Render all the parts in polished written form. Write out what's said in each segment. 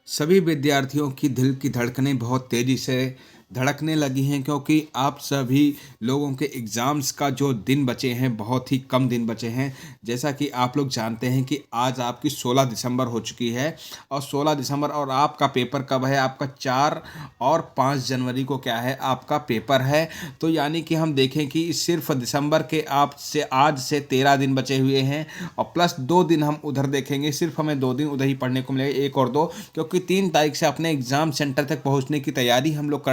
सभी विद्यार्थियों की दिल की धड़कनें बहुत तेज़ी से धड़कने लगी हैं क्योंकि आप सभी लोगों के एग्ज़ाम्स का जो दिन बचे हैं बहुत ही कम दिन बचे हैं। जैसा कि आप लोग जानते हैं कि आज आपकी 16 दिसंबर हो चुकी है और 16 दिसंबर और आपका पेपर कब है? आपका 4 और 5 जनवरी को क्या है? आपका पेपर है। तो यानी कि हम देखें कि सिर्फ दिसंबर के आप से आज से 13 दिन बचे हुए हैं और प्लस 2 दिन हम उधर देखेंगे। सिर्फ हमें 2 दिन उधर ही पढ़ने को मिलेगा, 1 और 2, क्योंकि 3 तारीख से अपने एग्ज़ाम सेंटर तक पहुंचने की तैयारी हम लोग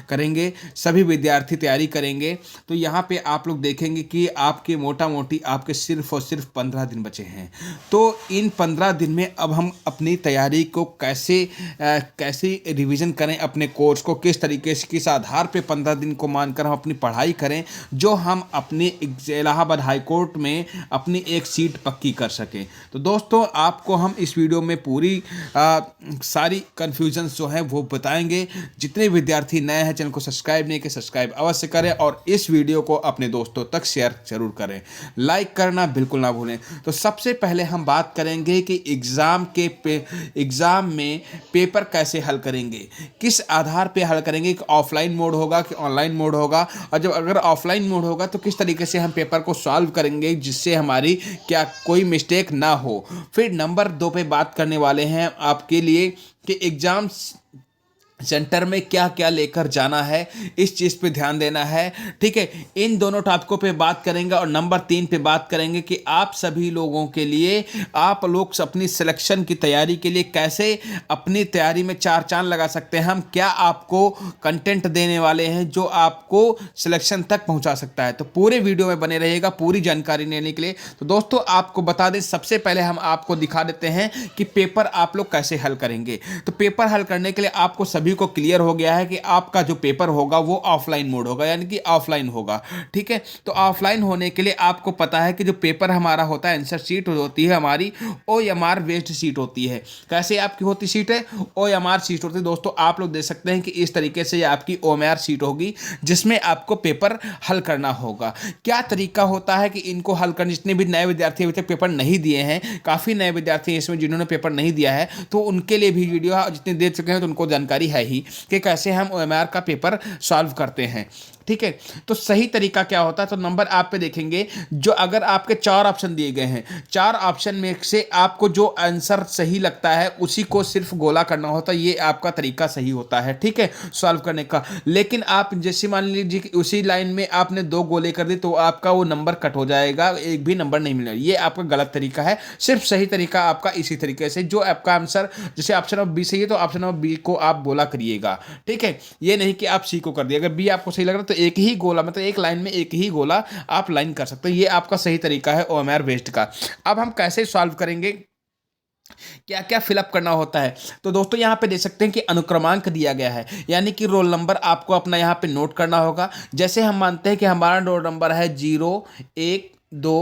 करेंगे। सभी विद्यार्थी तैयारी करेंगे। तो यहाँ पे आप लोग देखेंगे कि आपके मोटा मोटी आपके सिर्फ और सिर्फ 15 दिन बचे हैं। तो इन 15 दिन में अब हम अपनी तैयारी को कैसे रिवीजन करें, अपने कोर्स को किस तरीके से, किस आधार पे 15 दिन को मानकर हम अपनी पढ़ाई करें जो हम अपनी इलाहाबाद हाई कोर्ट में अपनी एक सीट पक्की कर सकें। तो दोस्तों आपको हम इस वीडियो में पूरी सारी कन्फ्यूजन्स जो है वो बताएंगे। जितने विद्यार्थी नए हैं चैनल को सब्सक्राइब नहीं किए, सब्सक्राइब अवश्य करें और इस वीडियो को अपने दोस्तों तक शेयर जरूर करें, लाइक करना बिल्कुल ना भूलें। तो सबसे पहले हम बात करेंगे कि एग्ज़ाम में पेपर कैसे हल करेंगे, किस आधार पे हल करेंगे, कि ऑफलाइन मोड होगा कि ऑनलाइन मोड होगा, और जब अगर ऑफलाइन मोड होगा तो किस तरीके से हम पेपर को सॉल्व करेंगे जिससे हमारी क्या कोई मिस्टेक ना हो। फिर नंबर 2 पे बात करने वाले हैं आपके लिए कि एग्ज़ाम सेंटर में क्या क्या लेकर जाना है, इस चीज़ पे ध्यान देना है। ठीक है, इन दोनों टॉपिकों पे बात करेंगे और नंबर 3 पे बात करेंगे कि आप सभी लोगों के लिए, आप लोग अपनी सिलेक्शन की तैयारी के लिए कैसे अपनी तैयारी में चार चांद लगा सकते हैं। हम क्या आपको कंटेंट देने वाले हैं जो आपको सिलेक्शन तक पहुंचा सकता है। तो पूरे वीडियो में बने रहिएगा पूरी जानकारी लेने के लिए। तो दोस्तों आपको बता दें, सबसे पहले हम आपको दिखा देते हैं कि पेपर आप लोग कैसे हल करेंगे। तो पेपर हल करने के लिए आपको सभी को क्लियर हो गया है कि आपका जो पेपर होगा वो ऑफलाइन मोड होगा, यानी कि ऑफलाइन होगा। ठीक है, तो ऑफलाइन होने के लिए आपको पता है कि जो पेपर हमारा होता है, आंसर शीट होती है हमारी OMR बेस्ड शीट होती है। कैसे आपकी होती शीट है? OMR शीट होती है। दोस्तों आप लोग देख सकते हैं कि इस तरीके से आपकी OMR शीट होगी जिसमें आपको पेपर हल करना होगा। क्या तरीका होता है कि इनको हल करने, जितने भी नए विद्यार्थी अभी तक पेपर नहीं दिए हैं, काफ़ी नए विद्यार्थी हैं इसमें जिन्होंने पेपर नहीं दिया है, तो उनके लिए भी वीडियो जितने दे चुके हैं तो उनको जानकारी है ही कि कैसे हम OMR का पेपर सॉल्व करते हैं। ठीक है, तो सही तरीका क्या होता है? तो नंबर आप पे देखेंगे, जो अगर आपके 4 ऑप्शन दिए गए हैं, 4 ऑप्शन में से आपको जो आंसर सही लगता है उसी को सिर्फ गोला करना होता है। ये आपका तरीका सही होता है, ठीक है, सॉल्व करने का। लेकिन आप जैसे मान लीजिए कि उसी लाइन में आपने 2 गोले कर दी तो आपका वो नंबर कट हो जाएगा, एक भी नंबर नहीं मिलेगा। ये आपका गलत तरीका है। सिर्फ सही तरीका आपका इसी तरीके से, जो आपका आंसर जैसे ऑप्शन नंबर बी सही है तो ऑप्शन नंबर बी को आप गोला करिएगा। ठीक है, ये नहीं कि आप सी को कर दिए। अगर बी आपको सही लग रहा है तो एक ही गोला, मतलब एक लाइन में एक ही गोला आप लाइन कर सकते हैं। ये आपका सही तरीका है OMR बेस्ड का। अब हम कैसे सॉल्व करेंगे, क्या क्या फिलअप करना होता है? तो दोस्तों यहाँ पे देख सकते हैं कि अनुक्रमांक दिया गया है, यानी कि रोल नंबर आपको अपना यहाँ पे नोट करना होगा। जैसे हम मानते हैं कि हमारा रोल नंबर है 0 1 2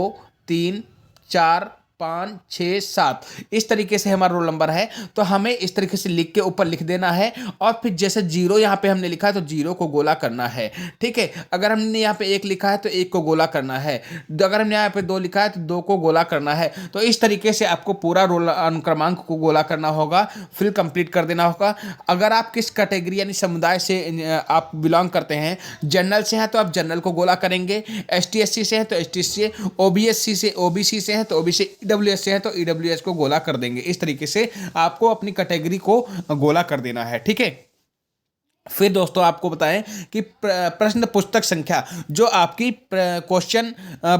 3 4 5 6 7, इस तरीके से हमारा रोल नंबर है। तो हमें इस तरीके से लिख के ऊपर लिख देना है और फिर जैसे 0 यहाँ पे हमने लिखा है तो 0 को गोला करना है। ठीक है, अगर हमने यहाँ पे 1 लिखा है तो 1 को गोला करना है, अगर हमने यहाँ पे 2 लिखा है तो 2 को गोला करना है। तो इस तरीके से आपको पूरा रोल अनुक्रमांक को गोला करना होगा, फिर कंप्लीट कर देना होगा। अगर आप किस कैटेगरी यानी समुदाय से आप बिलोंग करते हैं, जनरल से हैं तो आप जनरल को गोला करेंगे, ST SC से हैं तो ST से, OBSC से OBC से हैं तो OBC, EWS से है तो EWS को गोला कर देंगे। इस तरीके से आपको अपनी कैटेगरी को गोला कर देना है। ठीक है, फिर दोस्तों आपको बताएं कि प्रश्न पुस्तक संख्या, जो आपकी क्वेश्चन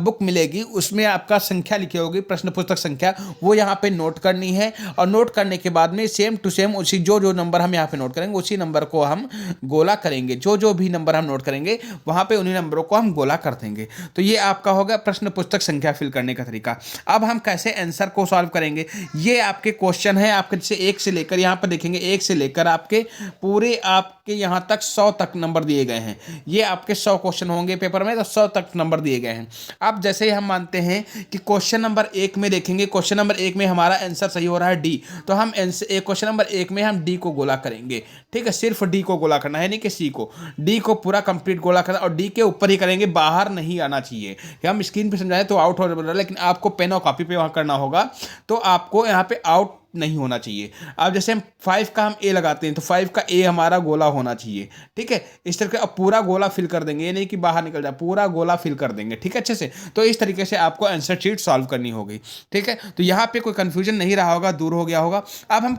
बुक मिलेगी उसमें आपका संख्या लिखी होगी, प्रश्न पुस्तक संख्या, वो यहाँ पे नोट करनी है। और नोट करने के बाद में सेम टू सेम उसी जो नंबर हम यहाँ पे नोट करेंगे उसी नंबर को हम गोला करेंगे। जो भी नंबर हम नोट करेंगे वहाँ पे उन्हीं नंबरों को हम गोला कर देंगे। तो ये आपका होगा प्रश्न पुस्तक संख्या फिल करने का तरीका। अब हम कैसे आंसर को सॉल्व करेंगे, ये आपके क्वेश्चन है आपके, जैसे 1 से लेकर, यहाँ पर देखेंगे 1 से लेकर आपके पूरे आपके यहाँ तक 100 तक नंबर दिए गए हैं। ये आपके 100 क्वेश्चन होंगे पेपर में, तो 100 तक नंबर दिए गए हैं। अब जैसे ही हम मानते हैं कि क्वेश्चन नंबर 1 में देखेंगे, क्वेश्चन नंबर 1 में हमारा आंसर सही हो रहा है डी, तो हम क्वेश्चन नंबर 1 में हम डी को गोला करेंगे। ठीक है, सिर्फ डी को गोला करना है, नहीं कि सी को। डी को पूरा कंप्लीट गोला करना और डी के ऊपर ही करेंगे, बाहर नहीं आना चाहिए। कि हम स्क्रीन पे समझाएं तो आउट हो रहा है, लेकिन आपको पेन और कॉपी पे वहाँ करना होगा। तो आपको यहाँ पे आउट नहीं होना चाहिए। अब जैसे हम 5 का हम ए लगाते हैं तो 5 का ए हमारा गोला होना चाहिए, ठीक है। इस तरह अब पूरा गोला फिल कर देंगे, ये नहीं कि बाहर निकल जाए, पूरा गोला फिल कर देंगे, ठीक है, अच्छे से। तो इस तरीके से आपको आंसर शीट सॉल्व करनी होगी, ठीक है। तो यहाँ पे कोई कंफ्यूजन नहीं रहा होगा, दूर हो गया होगा। अब हम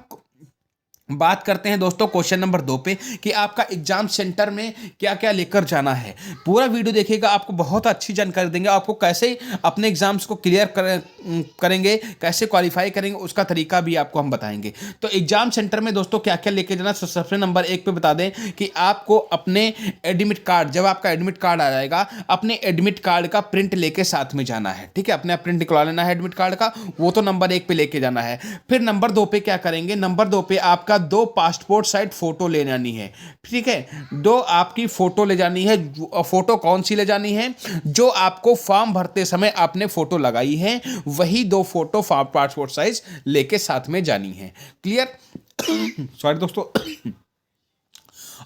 बात करते हैं दोस्तों क्वेश्चन नंबर 2 पे कि आपका एग्जाम सेंटर में क्या क्या लेकर जाना है। पूरा वीडियो देखिएगा, आपको बहुत अच्छी जानकारी देंगे, आपको कैसे अपने एग्जाम्स को क्लियर करेंगे, कैसे क्वालिफाई करेंगे, उसका तरीका भी आपको हम बताएंगे। तो एग्जाम सेंटर में दोस्तों क्या क्या लेके जाना, सबसे नंबर 1 पे बता दें कि आपको अपने एडमिट कार्ड, जब आपका एडमिट कार्ड आ जाएगा, अपने एडमिट कार्ड का प्रिंट लेके साथ में जाना है, ठीक है। अपने प्रिंट निकलवा लेना है एडमिट कार्ड का, वो तो नंबर 1 पे लेके जाना है। फिर नंबर 2 पे क्या करेंगे, नंबर 2 पे आपका 2 पासपोर्ट साइज फोटो ले जानी है, ठीक है। 2 आपकी फोटो ले जानी है। फोटो कौन सी ले जानी है, जो आपको फॉर्म भरते समय आपने फोटो लगाई है, वही 2 फोटो पासपोर्ट साइज लेके साथ में जानी है। क्लियर? सॉरी दोस्तों।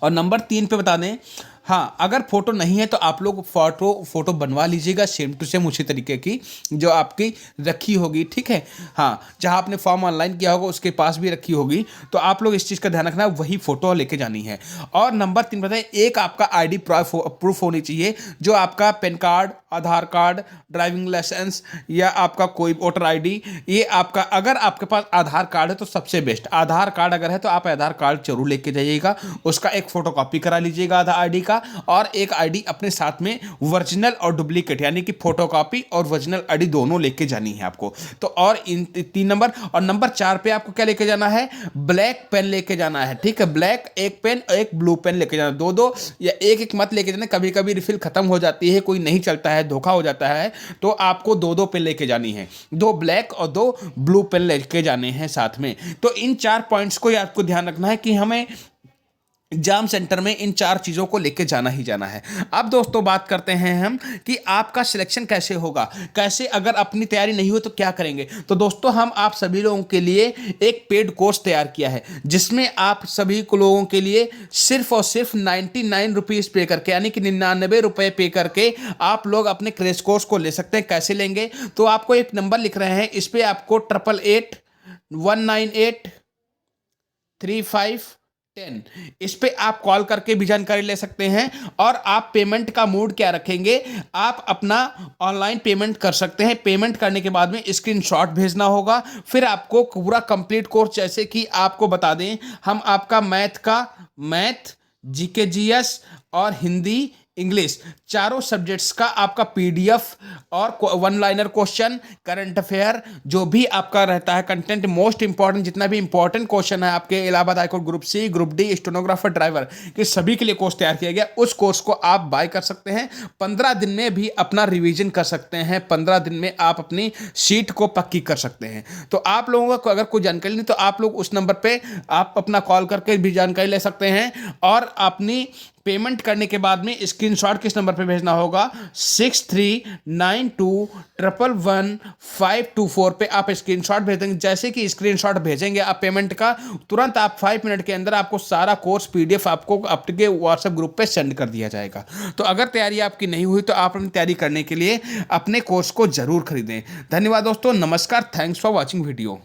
और नंबर 3 पे बता दें, हाँ, अगर फोटो नहीं है तो आप लोग फोटो बनवा लीजिएगा सेम टू सेम उसी तरीके की जो आपकी रखी होगी, ठीक है। हाँ, जहाँ आपने फॉर्म ऑनलाइन किया होगा उसके पास भी रखी होगी, तो आप लोग इस चीज़ का ध्यान रखना, वही फोटो लेके जानी है। और नंबर 3 बताएं, एक आपका आईडी प्रूफ होनी चाहिए, जो आपका पैन कार्ड, आधार कार्ड, ड्राइविंग लाइसेंस या आपका कोई वोटर आईडी, ये आपका, अगर आपके पास आधार कार्ड है तो सबसे बेस्ट। आधार कार्ड अगर है तो आप आधार कार्ड जरूर लेके जाइएगा, उसका एक फोटोकॉपी करा लीजिएगा आधार आईडी का, और एक आईडी अपने साथ में ओरिजिनल और डुप्लीकेट, यानी कि फोटोकॉपी और ओरिजिनल आईडी दोनों लेके जानी है आपको। तो और इन 3 नंबर, और नंबर 4 पे आपको क्या लेके जाना है, ब्लैक पेन लेके जाना है, ठीक है। ब्लैक एक पेन, एक ब्लू पेन लेके जाना, 2-2 या एक मत लेके जाना, कभी कभी रिफिल खत्म हो जाती है, कोई नहीं चलता है, धोखा हो जाता है, तो आपको 2-2 पेन लेके जानी है, 2 ब्लैक और 2 ब्लू पेन लेके जाने हैं साथ में। तो इन 4 पॉइंट्स को आपको ध्यान रखना है कि हमें एग्जाम सेंटर में इन 4 चीज़ों को लेके जाना ही जाना है। अब दोस्तों बात करते हैं हम कि आपका सिलेक्शन कैसे होगा, कैसे अगर अपनी तैयारी नहीं हो तो क्या करेंगे। तो दोस्तों हम आप सभी लोगों के लिए एक पेड कोर्स तैयार किया है, जिसमें आप सभी लोगों के लिए सिर्फ और सिर्फ 99 रुपीज़ पे करके, यानी कि 99 रुपये पे करके आप लोग अपने क्रैश कोर्स को ले सकते हैं। कैसे लेंगे, तो आपको एक नंबर लिख रहे हैं, इस पर आपको 888-198-3510, इस पे आप कॉल करके भी जानकारी ले सकते हैं। और आप पेमेंट का मोड क्या रखेंगे, आप अपना ऑनलाइन पेमेंट कर सकते हैं। पेमेंट करने के बाद में स्क्रीनशॉट भेजना होगा, फिर आपको पूरा कंप्लीट कोर्स, जैसे कि आपको बता दें, हम आपका मैथ, जीके जीएस और हिंदी इंग्लिश, चारों सब्जेक्ट्स का आपका पीडीएफ और 1 लाइनर क्वेश्चन, करंट अफेयर, जो भी आपका रहता है कंटेंट, मोस्ट इंपॉर्टेंट जितना भी इंपॉर्टेंट क्वेश्चन है आपके Allahabad high court group C, group D, stenographer, driver के सभी के लिए कोर्स तैयार किया गया। उस कोर्स को आप बाय कर सकते हैं, 15 दिन में भी अपना रिवीजन कर सकते हैं, 15 दिन में आप अपनी सीट को पक्की कर सकते हैं। तो आप लोगों को अगर कोई जानकारी नहीं तो आप लोग उस नंबर पर आप अपना कॉल करके भी जानकारी ले सकते हैं। और अपनी पेमेंट करने के बाद में स्क्रीनशॉट किस नंबर पे भेजना होगा, 6392111524 पे आप स्क्रीनशॉट भेज देंगे। जैसे कि स्क्रीनशॉट भेजेंगे आप पेमेंट का, तुरंत आप 5 मिनट के अंदर आपको सारा कोर्स पीडीएफ आपको आपके व्हाट्सएप ग्रुप पे सेंड कर दिया जाएगा। तो अगर तैयारी आपकी नहीं हुई तो आप अपनी तैयारी करने के लिए अपने कोर्स को जरूर खरीदें। धन्यवाद दोस्तों, नमस्कार, थैंक्स फॉर वॉचिंग वीडियो।